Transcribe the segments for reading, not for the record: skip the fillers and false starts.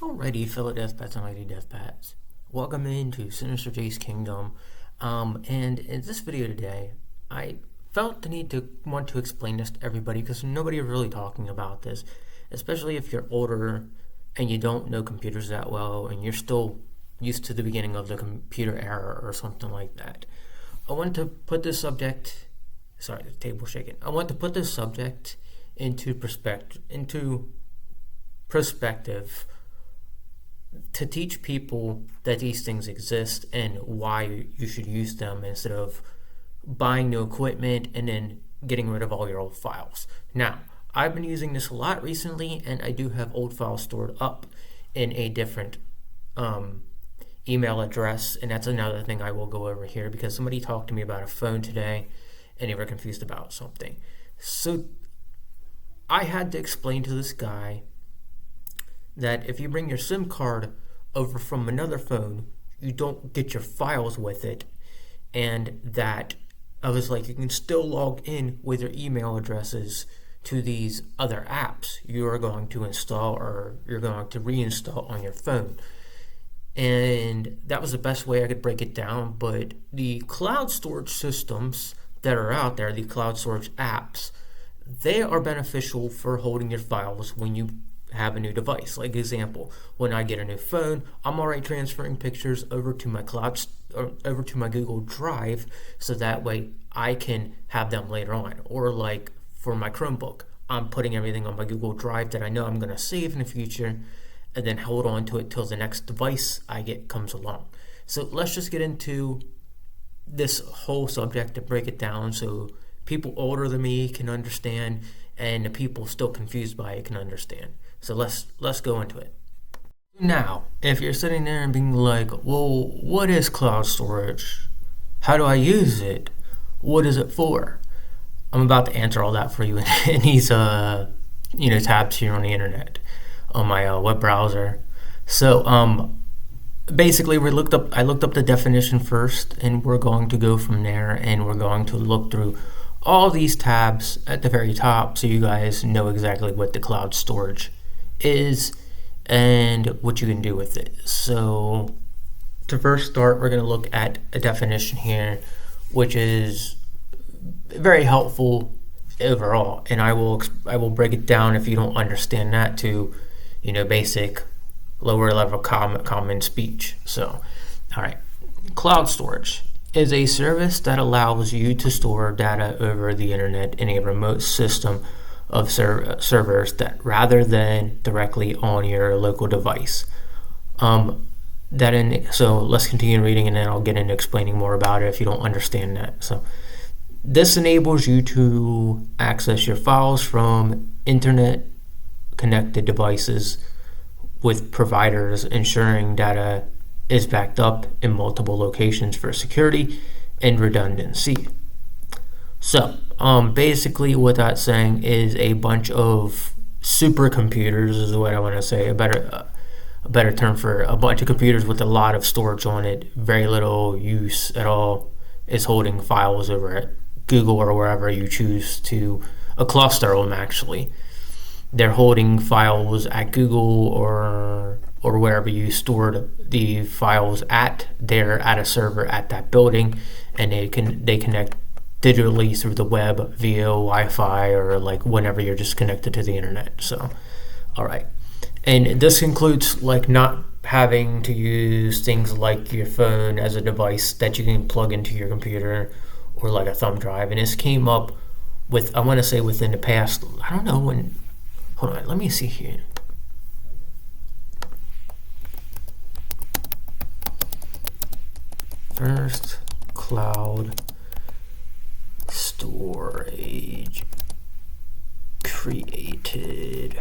Alrighty, fellow deathbats and lady deathbats. Welcome into Sinister Jay's Kingdom. And in this video today, I felt the need to want to explain this to everybody because nobody is really talking about this, especially if you're older and you don't know computers that well and you're still used to the beginning of the computer era or something like that. I want to put this subject, sorry, the table's shaking. I want to put this subject into perspective to teach people that these things exist and why you should use them instead of buying new equipment and then getting rid of all your old files. Now, I've been using this a lot recently, and I do have old files stored up in a different email address, and that's another thing I will go over here because somebody talked to me about a phone today and they were confused about something. So I had to explain to this guy that if you bring your SIM card over from another phone, you don't get your files with it, and that I was like, you can still log in with your email addresses to these other apps you are going to install or you're going to reinstall on your phone. And that was the best way I could break it down. But the cloud storage systems that are out there, the cloud storage apps, they are beneficial for holding your files when you have a new device. Like example, when I get a new phone, I'm already transferring pictures over to my over to my Google Drive, so that way I can have them later on. Or like for my Chromebook, I'm putting everything on my Google Drive that I know I'm going to save in the future, and then hold on to it till the next device I get comes along. So let's just get into this whole subject to break it down so people older than me can understand and the people still confused by it can understand. So let's go into it. Now, if you're sitting there and being like, well, what is cloud storage? How do I use it? What is it for? I'm about to answer all that for you in these tabs here on the internet on my web browser. So basically I looked up the definition first, and we're going to go from there, and we're going to look through all these tabs at the very top so you guys know exactly what the cloud storage is and what you can do with it. So to first start, we're going to look at a definition here, which is very helpful overall, and I will break it down if you don't understand that to basic lower level common speech. So all right, cloud storage is a service that allows you to store data over the internet in a remote system of servers that rather than directly on your local device. So let's continue reading, and then I'll get into explaining more about it if you don't understand that. So this enables you to access your files from internet connected devices with providers, ensuring data is backed up in multiple locations for security and redundancy. So basically what that's saying is a bunch of supercomputers is what I want to say, a better term for a bunch of computers with a lot of storage on it, very little use at all, is holding files over at Google or wherever you choose to, a cluster of them actually. They're holding files at Google or wherever you stored the files at. They're at a server at that building, and they connect digitally through the web via Wi-Fi or like whenever you're just connected to the internet. So, all right, and this includes like not having to use things like your phone as a device that you can plug into your computer or like a thumb drive. And this came up with, I want to say within the past, I don't know when. Hold on, let me see here. First cloud storage created.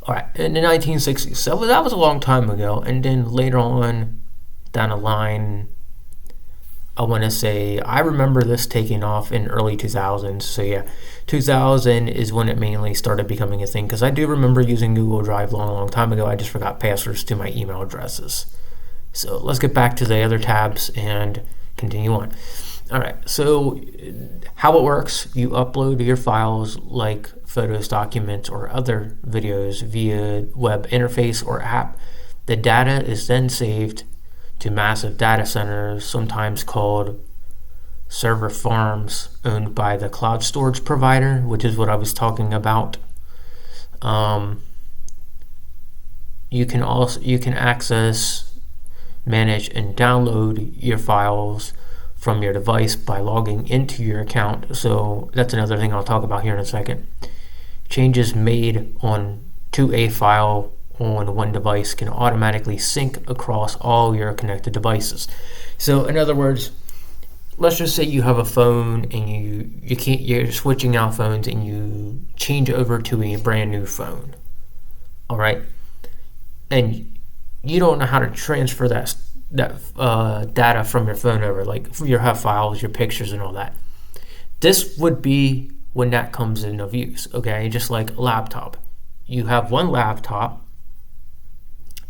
All right, in the 1960s. So that was a long time ago. And then later on down the line, I want to say, I remember this taking off in early 2000s. So yeah, 2000 is when it mainly started becoming a thing, because I do remember using Google Drive long time ago. I just forgot passwords to my email addresses. So let's get back to the other tabs and continue on. All right, so how it works, you upload your files like photos, documents, or other videos via web interface or app, the data is then saved to massive data centers, sometimes called server farms, owned by the cloud storage provider, which is what I was talking about. You can access, manage, and download your files from your device by logging into your account. So that's another thing I'll talk about here in a second. Changes made to a file on one device can automatically sync across all your connected devices. So in other words, let's just say you have a phone and you're switching out phones and you change over to a brand new phone. All right, and you don't know how to transfer that data from your phone over, like your files, your pictures, and all that. This would be when that comes into use. Okay, just like a laptop, you have one laptop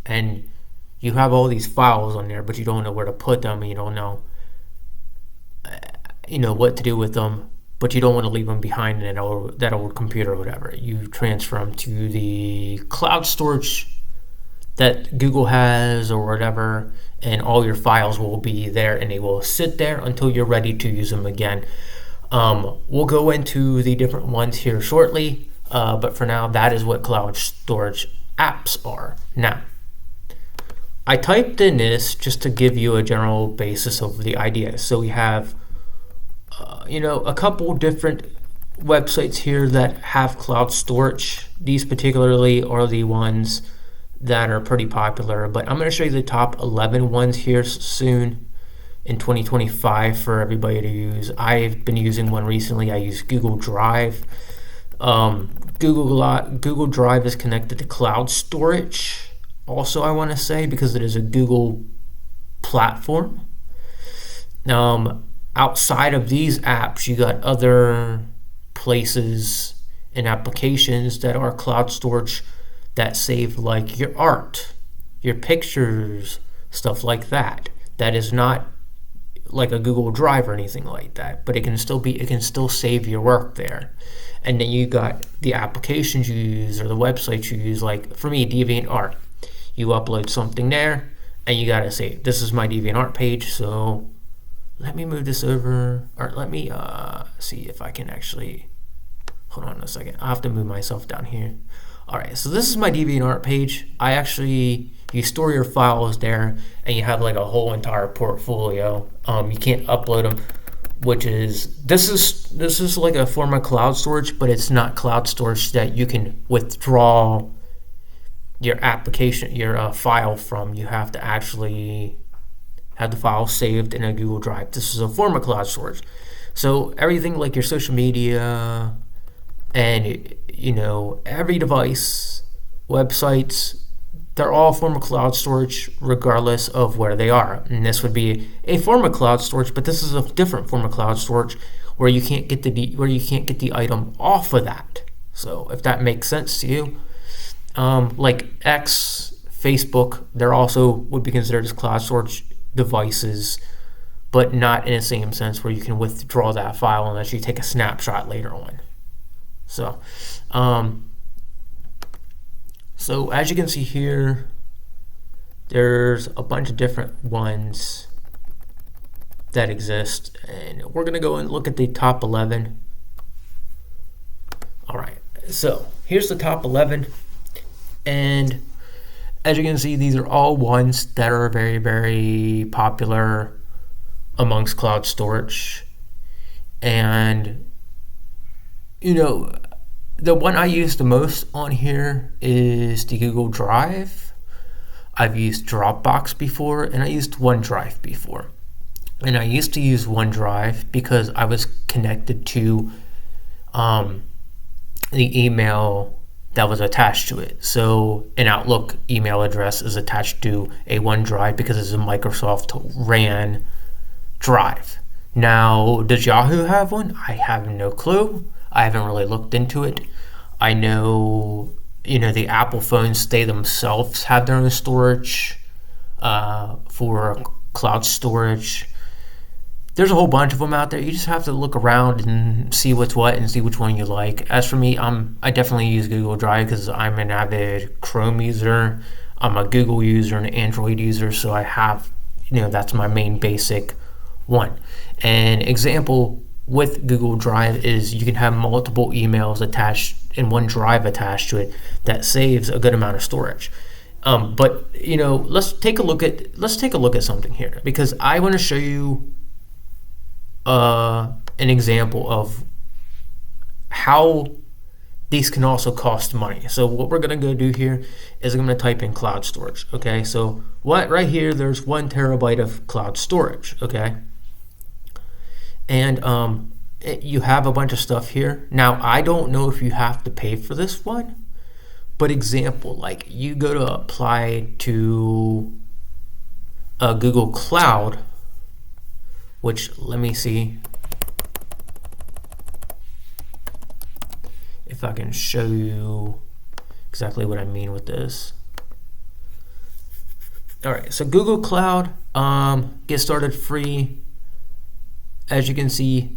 and you have all these files on there, but you don't know where to put them, and you don't know what to do with them, but you don't want to leave them behind in that old computer or whatever. You transfer them to the cloud storage that Google has or whatever, and all your files will be there and they will sit there until you're ready to use them again. We'll go into the different ones here shortly, but for now, that is what cloud storage apps are. Now, I typed in this just to give you a general basis of the idea. So we have a couple different websites here that have cloud storage. These particularly are the ones that are pretty popular, but I'm going to show you the top 11 ones here soon in 2025 for everybody to use. I've been using one recently. I use Google Drive. Google Drive is connected to cloud storage also, I want to say, because it is a Google platform. Outside of these apps, you got other places and applications that are cloud storage that save like your art, your pictures, stuff like that. That is not like a Google Drive or anything like that, but it can still save your work there. And then you got the applications you use or the websites you use, like for me, DeviantArt. You upload something there and you gotta say, this is my DeviantArt page, so let me move this over, or let me see if I can actually, hold on a second, I have to move myself down here. All right, so this is my DeviantArt page. You store your files there and you have like a whole entire portfolio. You can't upload them, this is like a form of cloud storage, but it's not cloud storage that you can withdraw your application, your file from. You have to actually have the file saved in a Google Drive. This is a form of cloud storage. So everything like your social media and every device, websites, they're all a form of cloud storage regardless of where they are. And this would be a form of cloud storage, but this is a different form of cloud storage where you can't get the item off of that. So if that makes sense to you, like X, Facebook, they're also would be considered as cloud storage devices, but not in the same sense where you can withdraw that file unless you take a snapshot later on. So as you can see here, there's a bunch of different ones that exist, and we're gonna go and look at the top 11. All right, so here's the top 11, and as you can see, these are all ones that are very, very popular amongst cloud storage. And the one I use the most on here is the Google Drive. I've used Dropbox before, and I used OneDrive before. And I used to use OneDrive because I was connected to the email that was attached to it. So an Outlook email address is attached to a OneDrive because it's a Microsoft ran drive. Now, does Yahoo have one? I have no clue. I haven't really looked into it. I know, the Apple phones, they themselves have their own storage for cloud storage. there's a whole bunch of them out there. You just have to look around and see what's what and see which one you like. As for me, I definitely use Google Drive because I'm an avid Chrome user. I'm a Google user and an Android user, so I have, that's my main basic one. An example with Google Drive is you can have multiple emails attached in one drive attached to it that saves a good amount of storage. But let's take a look at something here, because I want to show you an example of how these can also cost money. So what we're going to go do here is I'm going to type in cloud storage. Okay, so right here, there's 1 terabyte of cloud storage. Okay, and you have a bunch of stuff here. Now, I don't know if you have to pay for this one, but example, like you go to apply to Google Cloud, which, let me see if I can show you exactly what I mean with this. All right, so Google Cloud, get started free. As you can see,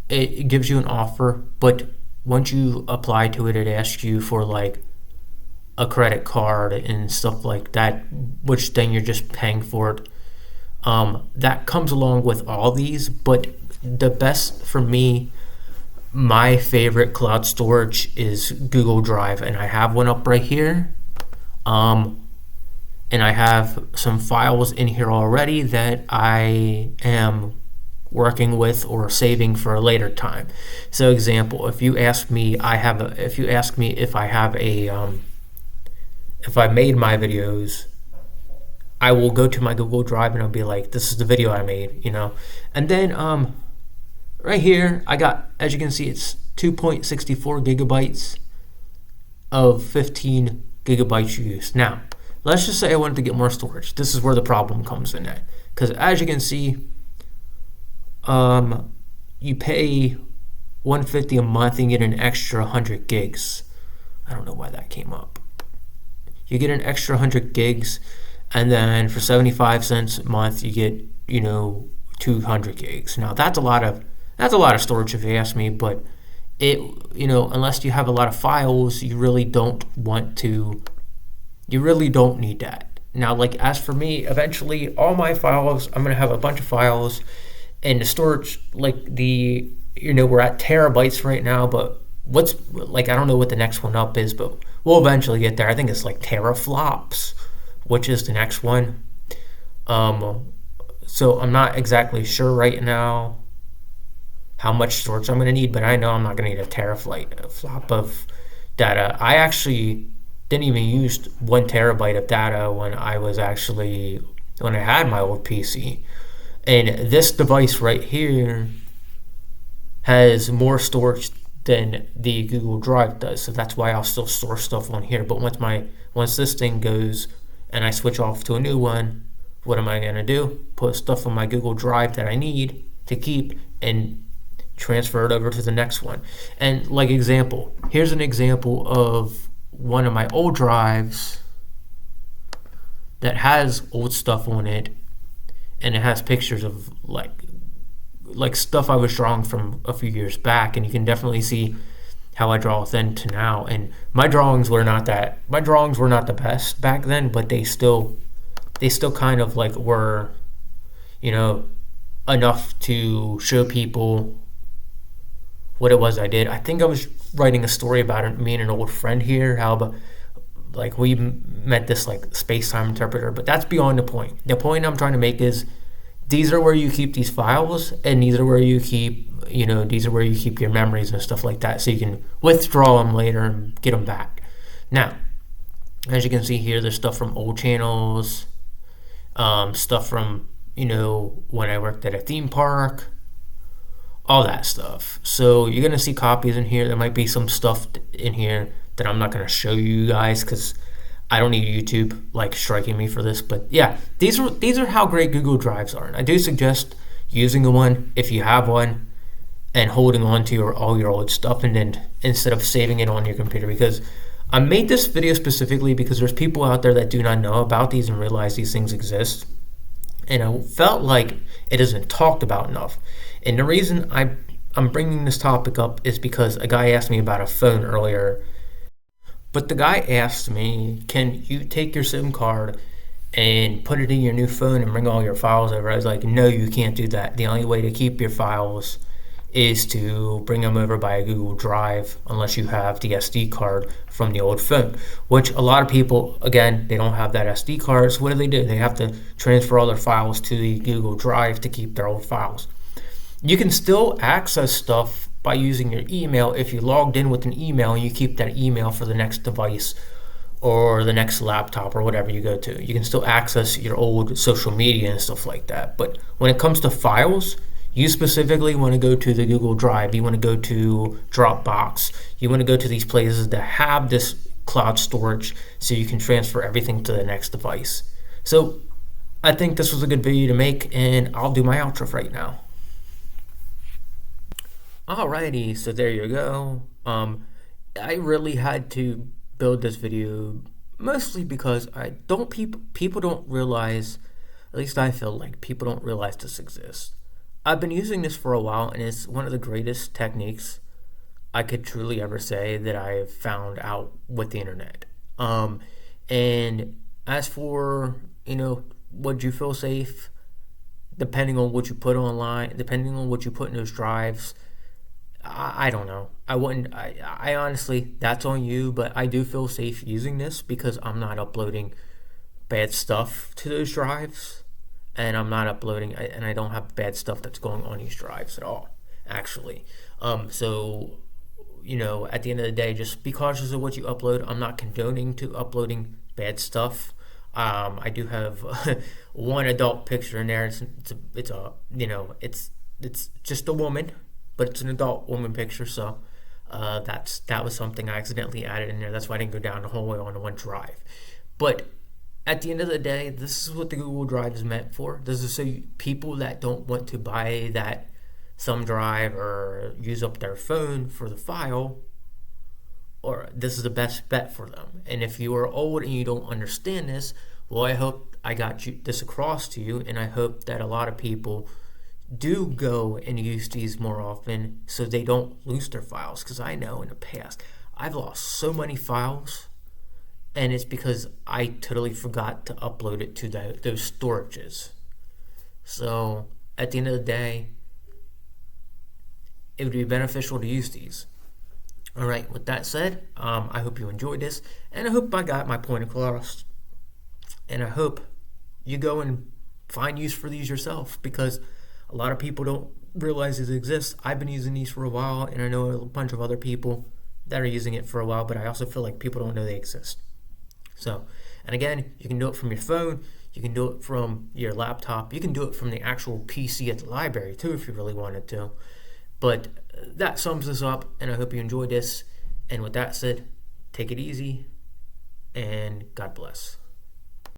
it gives you an offer, but once you apply to it, it asks you for like a credit card and stuff like that, which then you're just paying for it. That comes along with all these, but the best for me, my favorite cloud storage is Google Drive, and I have one up right here. And I have some files in here already that I am working with or saving for a later time. So example, if you ask me if I have if I made my videos, I will go to my Google Drive and I'll be like, this is the video I made, and then right here I got, as you can see, it's 2.64 gigabytes of 15 gigabytes used. Now let's just say I wanted to get more storage. This is where the problem comes in at, because as you can see, you pay $150 a month and get an extra 100 gigs. I don't know why that came up. You get an extra 100 gigs, and then for 75 cents a month you get 200 gigs. Now that's a lot of storage if you ask me, but it unless you have a lot of files, you really don't need that. Now, like, as for me, eventually all my files, I'm gonna have a bunch of files, and the storage, like we're at terabytes right now, but what's like, I don't know what the next one up is, but we'll eventually get there. I think it's like teraflops, which is the next one. So I'm not exactly sure right now how much storage I'm going to need, but I know I'm not going to need a teraflop of data. I actually didn't even use 1 terabyte of data when I had my old PC. And this device right here has more storage than the Google Drive does, so that's why I'll still store stuff on here. But once this thing goes and I switch off to a new one, what am I going to do? Put stuff on my Google Drive that I need to keep and transfer it over to the next one. And like example, here's an example of one of my old drives that has old stuff on it, and it has pictures of like stuff I was drawing from a few years back, and you can definitely see how I draw then to now. And my drawings were not the best back then, but they still kind of like were, enough to show people what it was I did. I think I was writing a story about it, me and an old friend here, how like we met this like space-time interpreter, but that's beyond the point. The point I'm trying to make is these are where you keep these files, and these are where you keep your memories and stuff like that, so you can withdraw them later and get them back. Now, as you can see here, there's stuff from old channels, stuff from when I worked at a theme park, all that stuff. So you're gonna see copies in here. There might be some stuff in here that I'm not gonna show you guys because I don't need YouTube like striking me for this. But yeah, these are how great Google Drives are, and I do suggest using one if you have one and holding on to all your old stuff, and then instead of saving it on your computer. Because I made this video specifically because there's people out there that do not know about these and realize these things exist. And I felt like it isn't talked about enough. And the reason I'm bringing this topic up is because a guy asked me about a phone earlier. But the guy asked me, can you take your SIM card and put it in your new phone and bring all your files over? I was like, no, you can't do that. The only way to keep your files is to bring them over by a Google Drive unless you have the SD card from the old phone, which a lot of people, again, they don't have that SD card. So what do? They have to transfer all their files to the Google Drive to keep their old files. You can still access stuff by using your email if you logged in with an email and you keep that email for the next device or the next laptop or whatever you go to. You can still access your old social media and stuff like that. But when it comes to files, you specifically want to go to the Google Drive. You want to go to Dropbox. You want to go to these places that have this cloud storage so you can transfer everything to the next device. So I think this was a good video to make, and I'll do my outro right now. Alrighty, so there you go. I really had to build this video mostly because people don't realize, at least I feel like people don't realize this exists. I've been using this for a while, and it's one of the greatest techniques I could truly ever say that I've found out with the internet. And as for, would you feel safe? Depending on what you put online, depending on what you put in those drives, I don't know. I wouldn't. I honestly, that's on you. But I do feel safe using this because I'm not uploading bad stuff to those drives, and I'm not uploading, and I don't have bad stuff that's going on these drives at all. Actually, so at the end of the day, just be cautious of what you upload. I'm not condoning to uploading bad stuff. I do have one adult picture in there. It's just a woman, but it's an adult woman picture, so that was something I accidentally added in there. That's why I didn't go down the whole way on the one drive. But at the end of the day, this is what the Google Drive is meant for. This is so people that don't want to buy that thumb drive or use up their phone for the file, or this is the best bet for them. And if you are old and you don't understand this, well, I hope I got this across to you, and I hope that a lot of people do go and use these more often so they don't lose their files, because I know in the past I've lost so many files, and it's because I totally forgot to upload it to those storages. So at the end of the day, it would be beneficial to use these. All right, with that said, I hope you enjoyed this, and I hope I got my point across, and I hope you go and find use for these yourself, because a lot of people don't realize it exists. I've been using these for a while, and I know a bunch of other people that are using it for a while, but I also feel like people don't know they exist. So, and again, you can do it from your phone, you can do it from your laptop, you can do it from the actual PC at the library too if you really wanted to. But that sums this up, and I hope you enjoyed this. And with that said, take it easy, and God bless.